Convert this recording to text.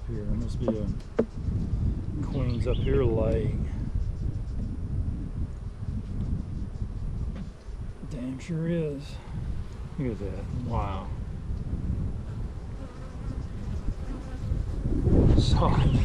here. There must be a queen's up here laying. Damn sure is. Look at that. Wow. Solid.